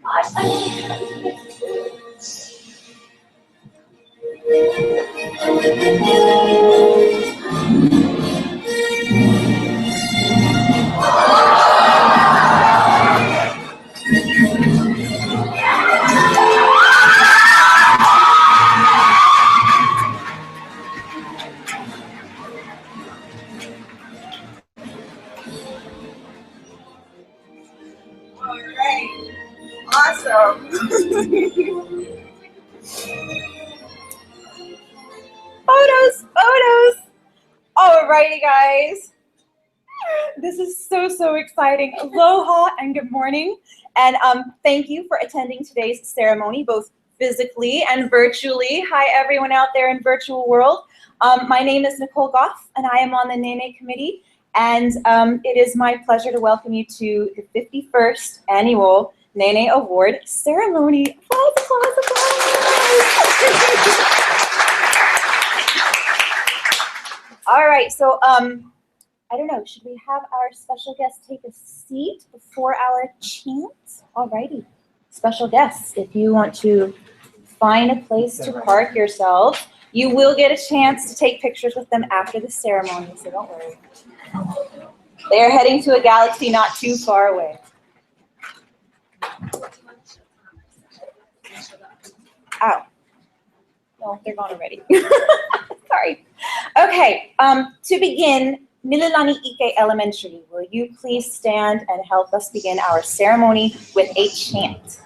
Awesome. Photos. Alrighty, guys. This is so exciting. Aloha and good morning. And thank you for attending today's ceremony, both physically and virtually. Hi, everyone out there in virtual world. My name is Nicole Goff, and I am on the Nene Committee. And it is my pleasure to welcome you to the 51st Annual Nene Award Ceremony. Applause. All right, so I don't know, should we have our special guest take a seat before our chant? All righty, special guests, if you want to find a place to park yourself, you will get a chance to take pictures with them after the ceremony, so don't worry. They are heading to a galaxy not too far away. Ow. No, they're gone already. Sorry. Okay, to begin, Mililani Ike Elementary, will you please stand and help us begin our ceremony with a chant?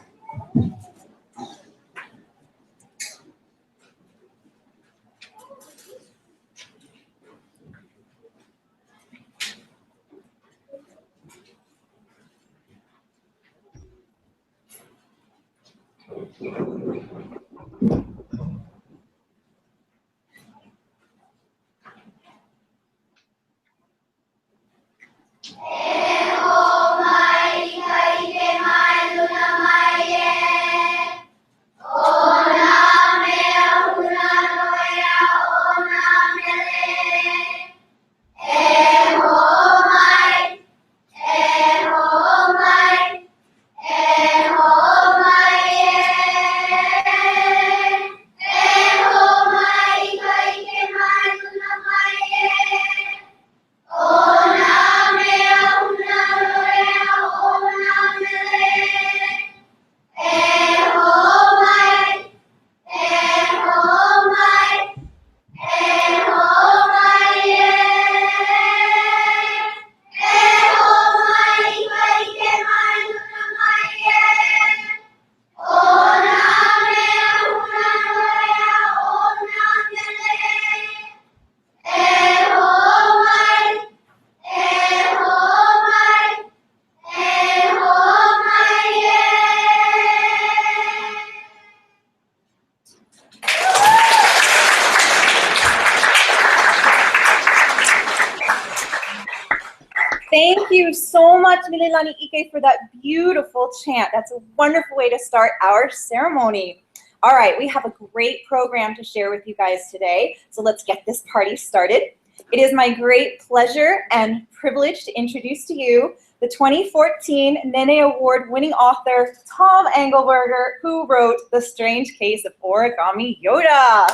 Thank you so much, Mililani Ike, for that beautiful chant. That's a wonderful way to start our ceremony. All right, we have a great program to share with you guys today, so let's get this party started. It is my great pleasure and privilege to introduce to you the 2014 Nene Award winning author, Tom Angleberger, who wrote The Strange Case of Origami Yoda.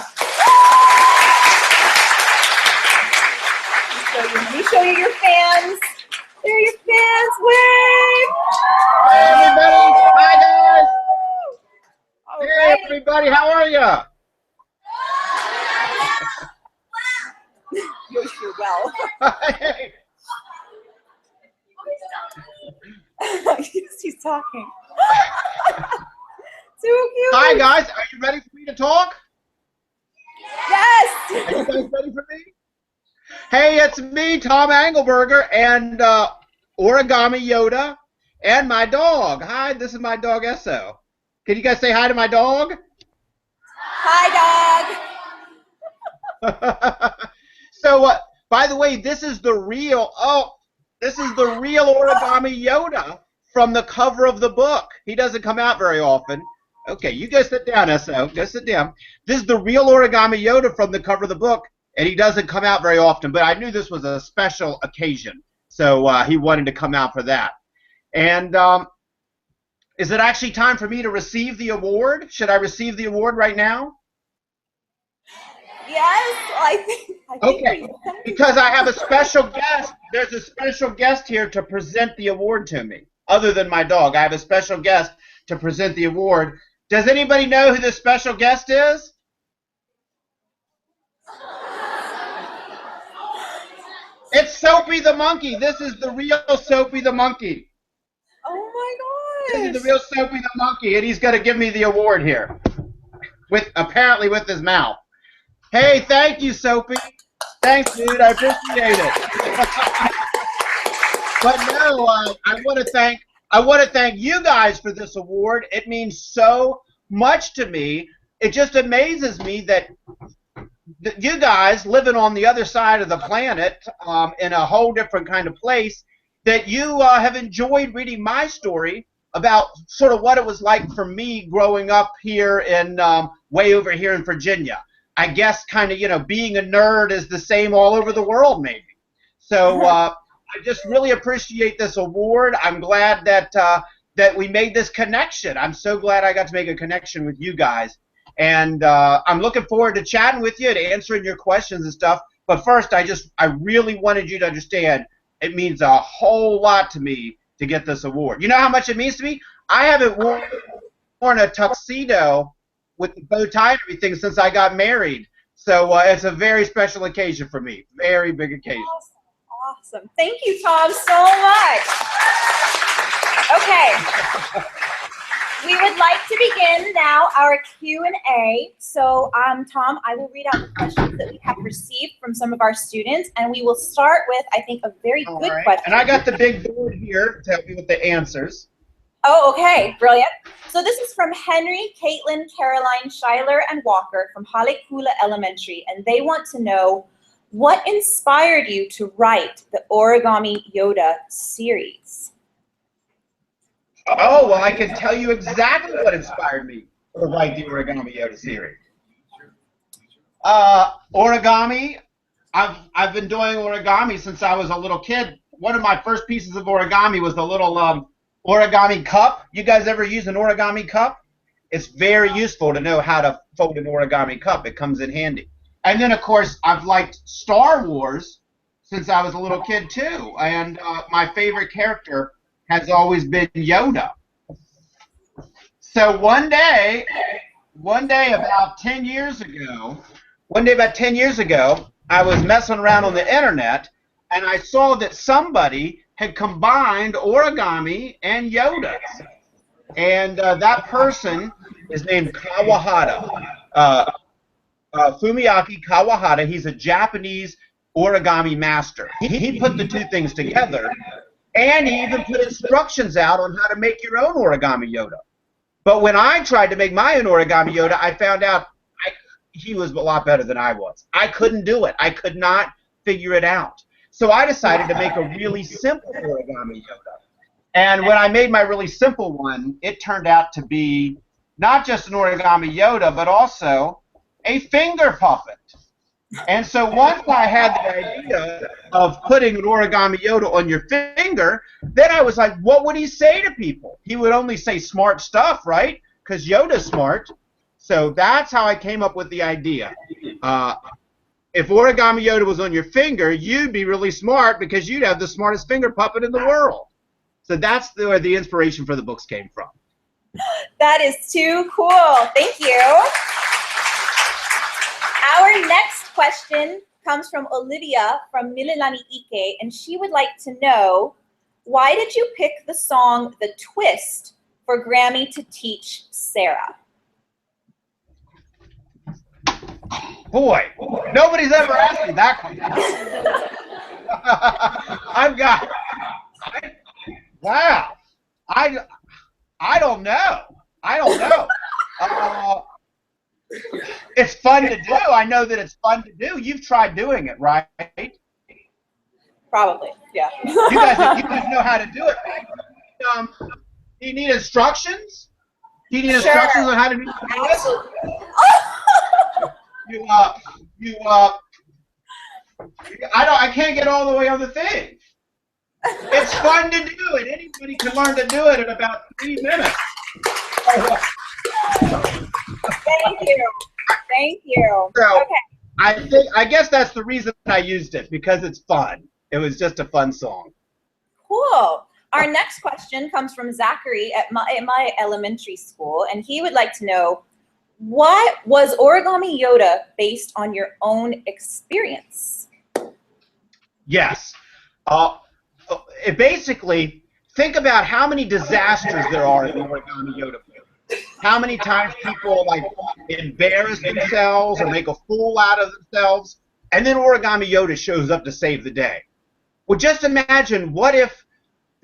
Let me show you your fans. There are your fans. Wave! Hey, everybody. Hi, guys. All hey, right. everybody. How are you? You're sure well. Hey. She's talking. Too cute. Hi, guys. Are you ready for me to talk? Yes. Are you guys ready for me? Hey, it's me, Tom Angleberger, and Origami Yoda, and my dog. Hi, this is my dog, Esso. Can you guys say hi to my dog? Hi, dog. So, by the way, this is the real Origami Yoda from the cover of the book. He doesn't come out very often. Okay, you go sit down, Esso. Go sit down. This is the real Origami Yoda from the cover of the book. And he doesn't come out very often, but I knew this was a special occasion, so he wanted to come out for that. And Is it actually time for me to receive the award? Should I receive the award right now? Yes, I think Okay, because I have a special guest. There's a special guest here to present the award to me. Other than my dog, I have a special guest to present the award. Does anybody know who the special guest is? It's Soapy the monkey. This is the real Soapy the monkey. Oh my This gosh. is the real Soapy the monkey, and he's going to give me the award here, apparently with his mouth. Hey, thank you, Soapy. Thanks, dude. I appreciate it. But no, I want to thank you guys for this award. It means so much to me. It just amazes me that you guys living on the other side of the planet, in a whole different kind of place, that you have enjoyed reading my story about sort of what it was like for me growing up here in way over here in Virginia. I guess kind of, you know, being a nerd is the same all over the world, maybe. So I just really appreciate this award. I'm glad that that we made this connection. I'm so glad I got to make a connection with you guys. And I'm looking forward to chatting with you and answering your questions and stuff. But first, I really wanted you to understand it means a whole lot to me to get this award. You know how much it means to me? I haven't worn a tuxedo with the bow tie and everything since I got married. So it's a very special occasion for me. Very big occasion. Awesome. Thank you, Tom, so much. Okay. We would like to begin now our Q&A. So, Tom, I will read out the questions that we have received from some of our students, and we will start with, I think, a very good question. And I got the big board here to help you with the answers. Oh, okay. Brilliant. So this is from Henry, Caitlin, Caroline, Schuyler, and Walker from Halekula Elementary, and they want to know, what inspired you to write the Origami Yoda series? Oh, well, I can tell you exactly what inspired me to write the Origami Yoda series. Origami, I've been doing origami since I was a little kid. One of my first pieces of origami was the little origami cup. You guys ever use an origami cup? It's very useful to know how to fold an origami cup. It comes in handy. And then, of course, I've liked Star Wars since I was a little kid, too. And my favorite character has always been Yoda. So one day about 10 years ago, I was messing around on the internet, and I saw that somebody had combined origami and Yoda. And that person is named Kawahara. Fumiaki Kawahara. He's a Japanese origami master. He put the two things together, and he even put instructions out on how to make your own origami Yoda. But when I tried to make my own origami Yoda, I found out he was a lot better than I was. I couldn't do it. I could not figure it out. So I decided to make a really simple origami Yoda. And when I made my really simple one, it turned out to be not just an origami Yoda, but also a finger puppet. And so once I had the idea of putting an origami Yoda on your finger, then I was like, what would he say to people? He would only say smart stuff, right? Because Yoda's smart. So that's how I came up with the idea. If origami Yoda was on your finger, you'd be really smart because you'd have the smartest finger puppet in the world. So that's where the inspiration for the books came from. That is too cool. Thank you. Our next question comes from Olivia from Mililani Ike, and she would like to know, why did you pick the song The Twist for Grammy to teach Sarah? Boy, nobody's ever asked me that question. Wow. I don't know. It's fun to do. I know that it's fun to do. You've tried doing it, right? Probably, yeah. You guys know how to do it, right? Do you need instructions? Do you need instructions on how to do it? I can't get all the way on the thing. It's fun to do it. Anybody can learn to do it in about 3 minutes. Thank you. Thank you. So, Okay. I guess that's the reason I used it, because it's fun. It was just a fun song. Cool. Our next question comes from Zachary at my elementary school, and he would like to know, what was Origami Yoda based on your own experience? Yes. Basically, think about how many disasters there are in the Origami Yoda book. How many times people like embarrass themselves or make a fool out of themselves, and then Origami Yoda shows up to save the day. Well, just imagine, what if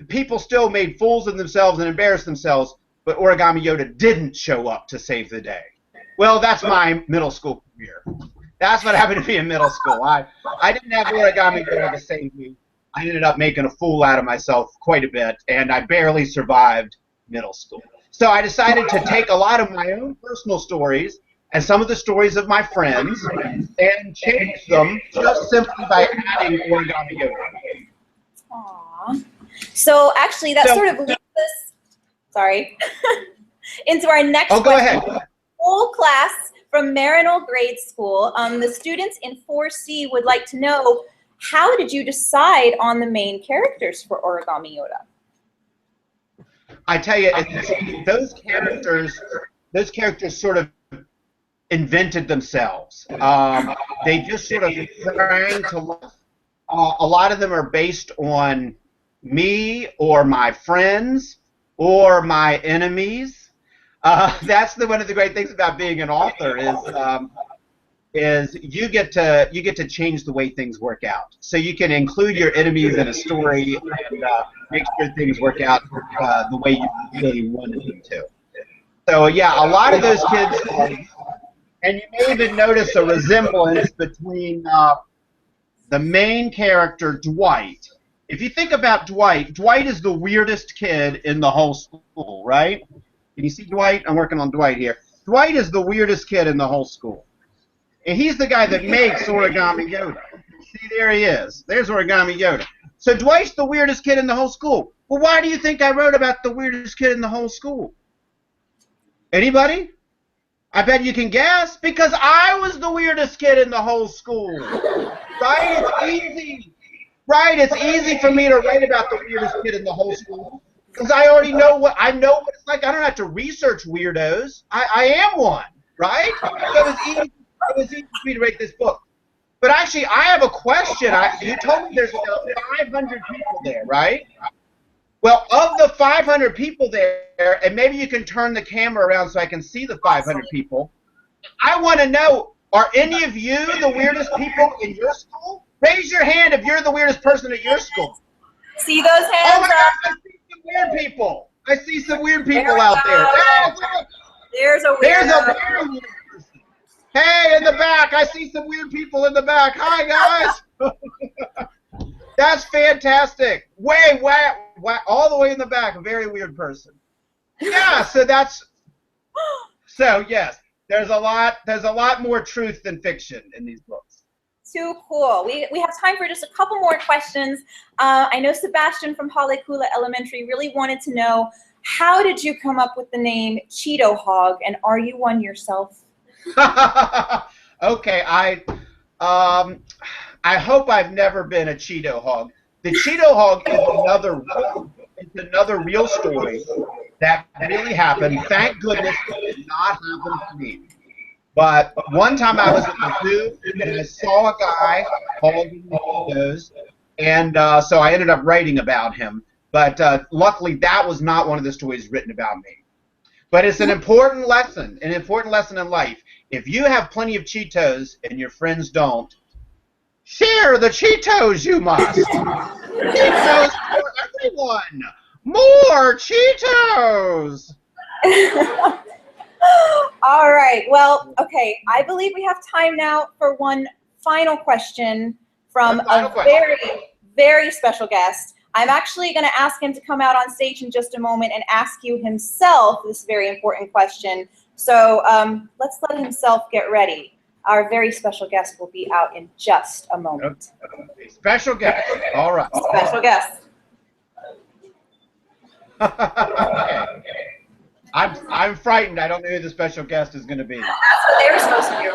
people still made fools of themselves and embarrassed themselves, but Origami Yoda didn't show up to save the day? Well, that's my middle school career. That's what happened to me in middle school. I didn't have Origami Yoda to save me. I ended up making a fool out of myself quite a bit, and I barely survived middle school. So I decided to take a lot of my own personal stories and some of the stories of my friends and change them just simply by adding Origami Yoda. Aww. So actually, that sort of leads us, sorry, into our next question. Go ahead. Whole class from Marinol Grade School. The students in 4C would like to know, how did you decide on the main characters for Origami Yoda? I tell you, those characters sort of invented themselves. They just sort of sprang to life. A lot of them are based on me or my friends or my enemies. That's one of the great things about being an author is you get to change the way things work out. So you can include your enemies in a story and make sure things work out the way you really wanted them to. So yeah, a lot of those kids, and you may even notice a resemblance between the main character, Dwight. If you think about Dwight, Dwight is the weirdest kid in the whole school, right? Can you see Dwight? I'm working on Dwight here. Dwight is the weirdest kid in the whole school. And he's the guy that makes Origami Yoda. See, there he is. There's Origami Yoda. So Dwight's the weirdest kid in the whole school. Well, why do you think I wrote about the weirdest kid in the whole school? Anybody? I bet you can guess. Because I was the weirdest kid in the whole school. Right? It's easy. Right? It's easy for me to write about the weirdest kid in the whole school. Because I already know what it's like. I don't have to research weirdos. I am one. Right? So it was easy for me to write this book. But actually, I have a question. You told me there's about 500 people there, right? Well, of the 500 people there, and maybe you can turn the camera around so I can see the 500 people, I want to know, are any of you the weirdest people in your school? Raise your hand if you're the weirdest person at your school. See those hands? Oh my gosh, I see some weird people. I see some weird people out there. There's a very weird person. Hey, in the back, I see some weird people in the back. Hi, guys. That's fantastic. Way, all the way in the back, a very weird person. Yeah, so yes, there's a lot more truth than fiction in these books. Too cool. We have time for just a couple more questions. I know Sebastian from Halekula Elementary really wanted to know, how did you come up with the name Cheeto Hog, and are you one yourself? Okay, I hope I've never been a Cheeto Hog. The Cheeto Hog is another real story that really happened. Thank goodness it did not happen to me. But one time I was at the zoo and I saw a guy hogging Cheetos, and so I ended up writing about him. But luckily, that was not one of the stories written about me. But it's an important lesson in life. If you have plenty of Cheetos and your friends don't, share the Cheetos, you must. Cheetos for everyone. More Cheetos. All right. Well, okay. I believe we have time now for one final question from very, very special guest. I'm actually going to ask him to come out on stage in just a moment and ask you himself this very important question. So let's let himself get ready. Our very special guest will be out in just a moment. Special guest. All right. Special guest. Okay. I'm frightened. I don't know who the special guest is going to be. That's what they were supposed to do.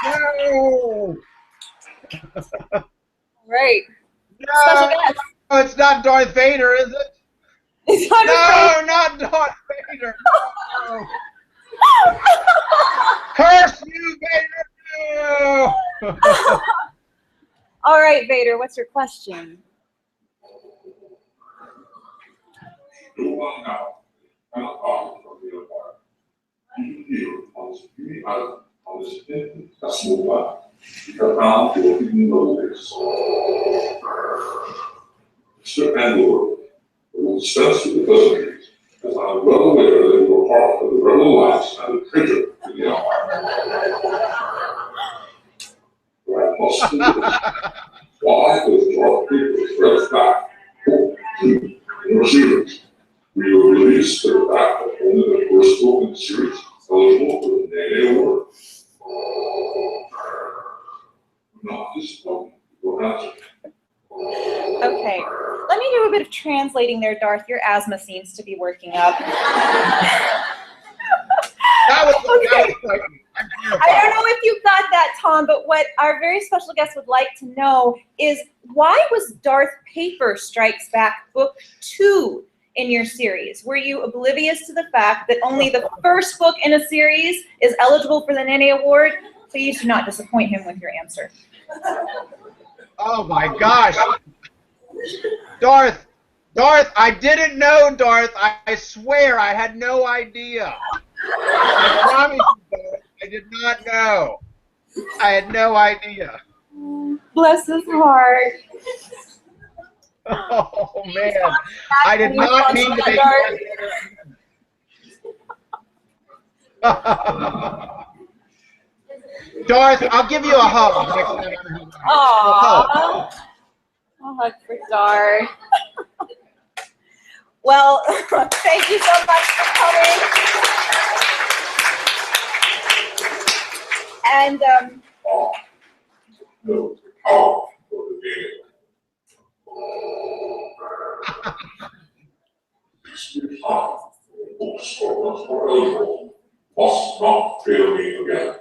No! Right. No! Special guest. No, it's not Darth Vader, is it? It's not No, not Darth Vader. No. Curse you, Vader! No! All right, Vader, what's your question? Mr. Angleberger will dispense with the pleasantries, as I am well aware that you are part of the rebel alliance and a traitor to the Empire. But I must do this. Why does Darth Vader threats back to your series? We will release the fact that only the first book in the series eligible for the Nene Award. Not disappointed. Your answer. Okay, let me do a bit of translating there, Darth. Your asthma seems to be working up. That was Okay. frightening. I don't know if you got that, Tom, but what our very special guest would like to know is why was Darth Paper Strikes Back book 2 in your series? Were you oblivious to the fact that only the first book in a series is eligible for the Nene Award? Please do not disappoint him with your answer. Oh my gosh. Darth, I didn't know, Darth. I swear I had no idea. I promise you, Darth, I did not know. I had no idea. Bless his heart. Oh man, I did not mean to make Darth, I'll give you a hug next time I'm here. Aww. A hug for Darth. Well, thank you so much for coming. And Must not fail me again.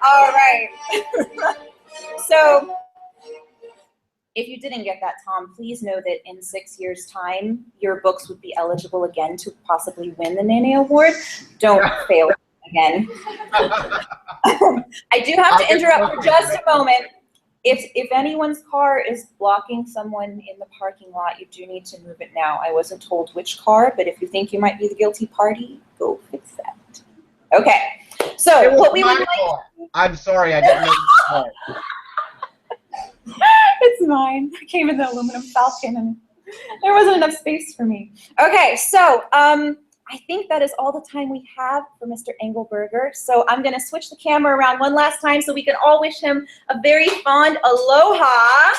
all right. So, if you didn't get that, Tom, please know that in 6 years' time, your books would be eligible again to possibly win the Nene Award. Don't fail again. I do have to interrupt for just a moment. If anyone's car is blocking someone in the parking lot, you do need to move it now. I wasn't told which car, but if you think you might be the guilty party, go fix that. Okay. So what we would like. I'm sorry, I didn't know you. It's mine. I came in the aluminum Falcon and there wasn't enough space for me. Okay, so I think that is all the time we have for Mr. Angleberger. So I'm going to switch the camera around one last time so we can all wish him a very fond aloha.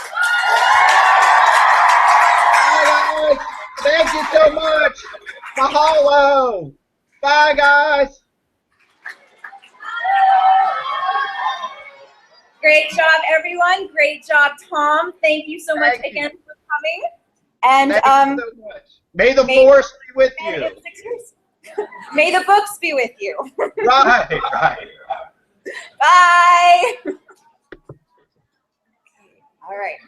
Bye, guys. Thank you so much. Mahalo. Bye, guys. Great job, everyone. Great job, Tom. Thank you so much again for coming. And Thank you so much. May the force be with you. in 6 years. May the books be with you. Right, right. Bye. All right.